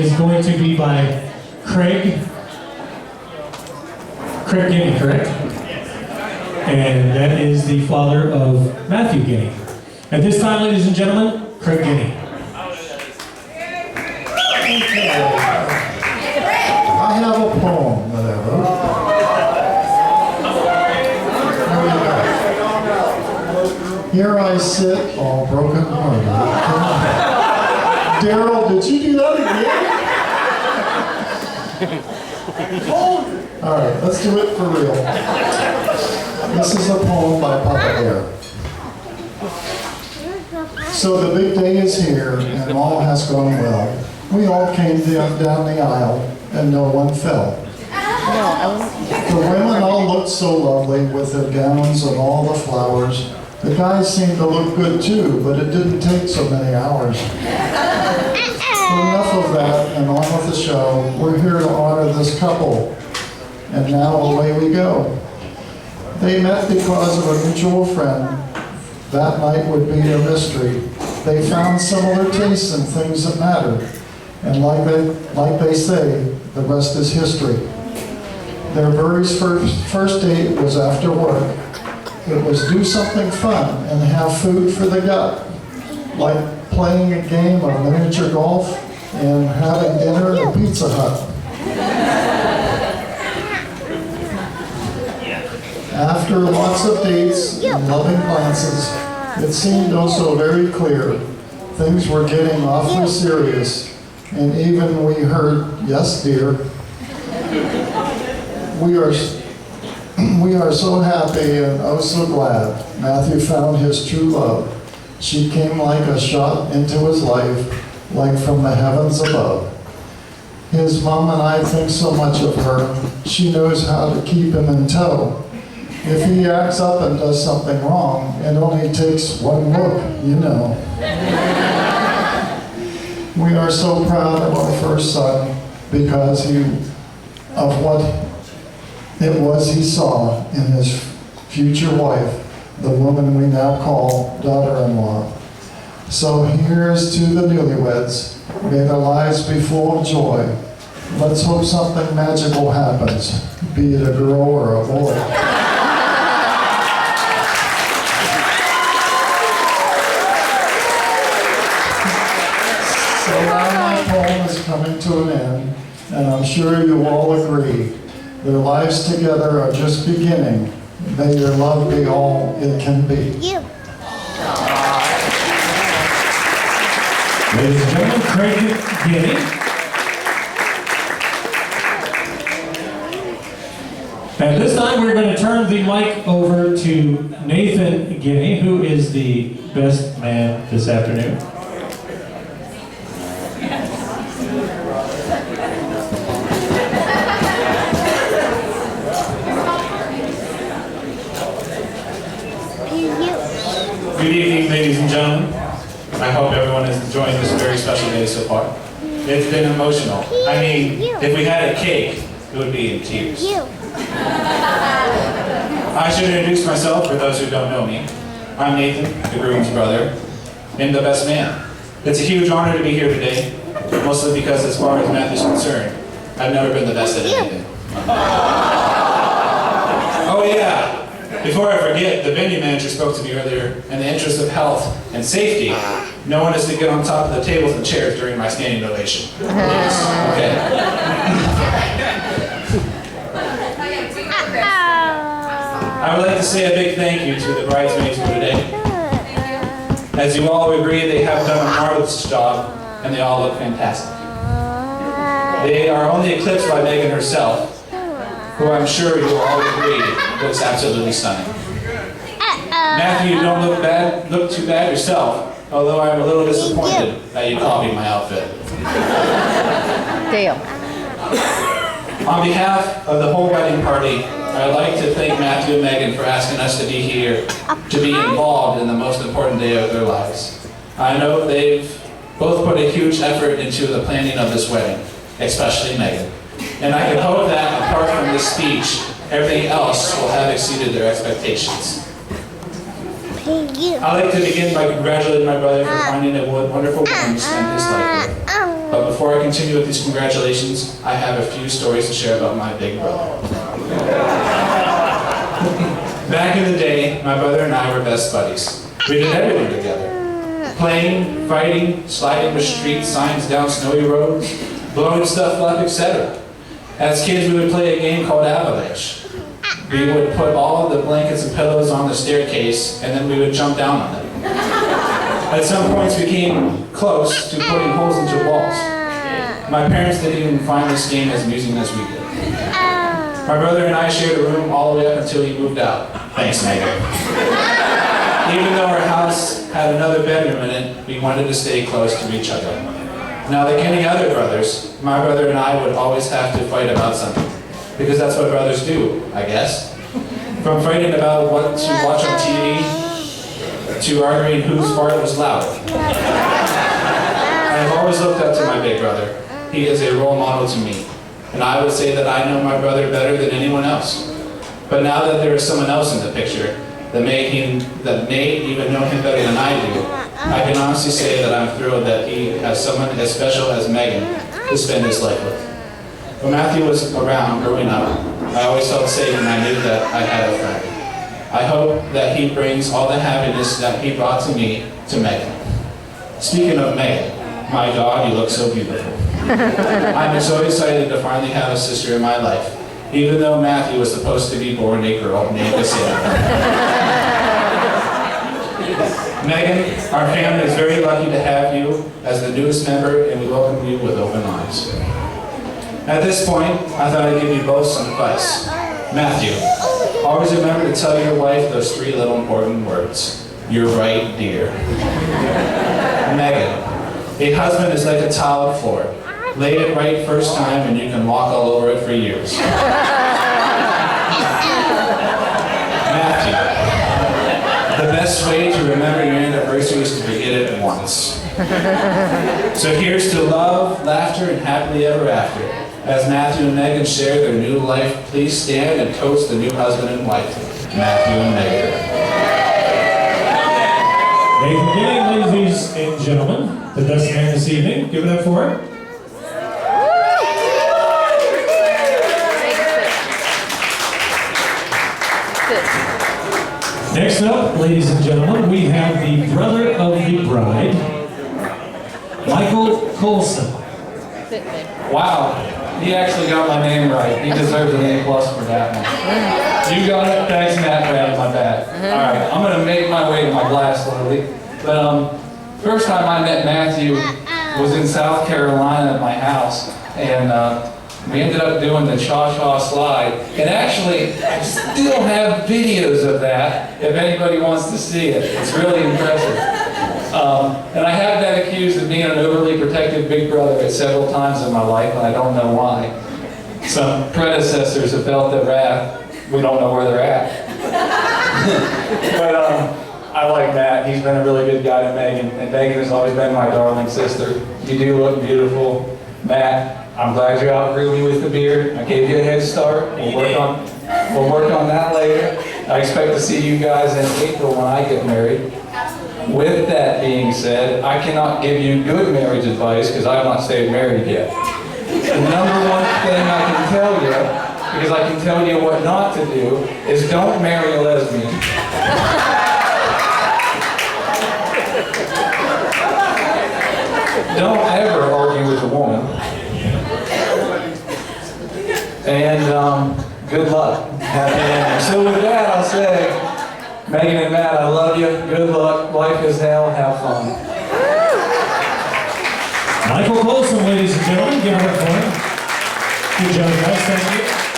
is going to be by Craig Guinea, correct? And that is the father of Matthew Guinea. At this time, ladies and gentlemen, Craig Guinea. I have a poem that I wrote. Here I sit, all broken hearted. Daryl, did you do that again? All right, let's do it for real. This is a poem by Papa Bear. So the big day is here, and all has gone well. We all came down the aisle, and no one fell. The women all looked so lovely with their gowns and all the flowers. The guys seemed to look good too, but it didn't take so many hours. Enough of that, and on with the show. We're here to honor this couple, and now away we go. They met because of a mutual friend. That night would be a mystery. They found similar tastes in things that mattered. And like they say, the rest is history. Their very first date was after work. It was do something fun and have food for the gut, like playing a game of miniature golf and having dinner at Pizza Hut. After lots of dates and loving glances, it seemed also very clear things were getting awfully serious, and even we heard, "Yes, dear." We are so happy and oh so glad Matthew found his true love. She came like a shot into his life, like from the heavens above. His mom and I think so much of her. She knows how to keep him in tow. If he acts up and does something wrong, it only takes one look, you know. We are so proud of our first son because of what it was he saw in his future wife, the woman we now call daughter-in-law. So here's to the newlyweds. May their lives be full of joy. Let's hope something magical happens, be it a girl or a boy. So now my poem is coming to an end, and I'm sure you all agree. Their lives together are just beginning. May your love be all it can be. Ladies and gentlemen, Craig Guinea. At this time, we're going to turn the mic over to Nathan Guinea, who is the best man this afternoon. Good evening, ladies and gentlemen. I hope everyone is enjoying this very special day so far. It's been emotional. I mean, if we had a cake, it would be in tears. I should introduce myself for those who don't know me. I'm Nathan, the groom's brother, and the best man. It's a huge honor to be here today, mostly because as far as Matthew's concerned, I've never been the best at anything. Oh yeah! Before I forget, the venue manager spoke to me earlier. In the interest of health and safety, no one is to get on top of the tables and chairs during my standing ovation. Please. Okay. I would like to say a big thank you to the bridesmaids for today. As you all agree, they have done a marvelous job, and they all look fantastic. They are only eclipsed by Megan herself, who I'm sure you will all agree looks absolutely stunning. Matthew, you don't look too bad yourself, although I'm a little disappointed that you copied my outfit. Dale. On behalf of the whole wedding party, I'd like to thank Matthew and Megan for asking us to be here, to be involved in the most important day of their lives. I know they've both put a huge effort into the planning of this wedding, especially Megan. And I can hope that, apart from this speech, everything else will have exceeded their expectations. I'd like to begin by congratulating my brother for finding a wonderful woman to spend his life with. But before I continue with these congratulations, I have a few stories to share about my big brother. Back in the day, my brother and I were best buddies. We did everything together. Playing, fighting, sliding with street signs down snowy roads, blowing stuff up, etc. As kids, we would play a game called Avalanche. We would put all of the blankets and pillows on the staircase, and then we would jump down on them. At some points, we came close to putting holes into walls. My parents didn't even find this game as amusing as we did. My brother and I shared a room all the way up until he moved out. Thanks, Megan. Even though our house had another bedroom in it, we wanted to stay close to each other. Now, like any other brothers, my brother and I would always have to fight about something. Because that's what brothers do, I guess. From fighting about what to watch on TV, to arguing whose fart was louder. I have always looked up to my big brother. He is a role model to me. And I would say that I know my brother better than anyone else. But now that there is someone else in the picture that may even know him better than I do, I can honestly say that I'm thrilled that he has someone as special as Megan to spend his life with. When Matthew was around growing up, I always felt safe and I knew that I had a friend. I hope that he brings all the happiness that he brought to me to Megan. Speaking of Megan, my God, you look so beautiful. I'm so excited to finally have a sister in my life, even though Matthew was supposed to be born a girl named Cassandra. Megan, our family is very lucky to have you as the newest member, and we welcome you with open arms. At this point, I thought I'd give you both some advice. Matthew, always remember to tell your wife those 3 little important words. You're right, dear. Megan, a husband is like a tiled floor. Lay it right first time and you can walk all over it for years. Matthew, the best way to remember your anniversary is to begin it once. So here's to love, laughter, and happily ever after. As Matthew and Megan share their new life, please stand and toast the new husband and wife, Matthew and Megan. Nathan Gilling, ladies and gentlemen, the best man this evening. Give it up for him. Next up, ladies and gentlemen, we have the brother of the bride, Michael Colson. Wow, he actually got my name right. He deserves an A+ for that one. You got it? Thanks, Matt. Right, my bad. All right, I'm going to make my way to my glass slowly. But first time I met Matthew was in South Carolina at my house, and we ended up doing the cha-cha slide. And actually, I still have videos of that if anybody wants to see it. It's really impressive. And I have been accused of being an overly protective big brother at several times in my life, and I don't know why. Some predecessors have felt their wrath. We don't know where they're at. But I like Matt. He's been a really good guy to Megan, and Megan has always been my darling sister. You do look beautiful. Matt, I'm glad you outgrew me with the beard. I gave you a head start. We'll work on that later. I expect to see you guys in April when I get married. With that being said, I cannot give you good marriage advice because I have not stayed married yet. The number one thing I can tell you, because I can tell you what not to do, is don't marry a lesbian. Don't ever argue with a woman. And good luck. Happy ending. So with that, I'll say, Megan and Matt, I love you. Good luck. Life is hell. Have fun. Michael Colson, ladies and gentlemen, give it up for him. Good job, guys. Thank you.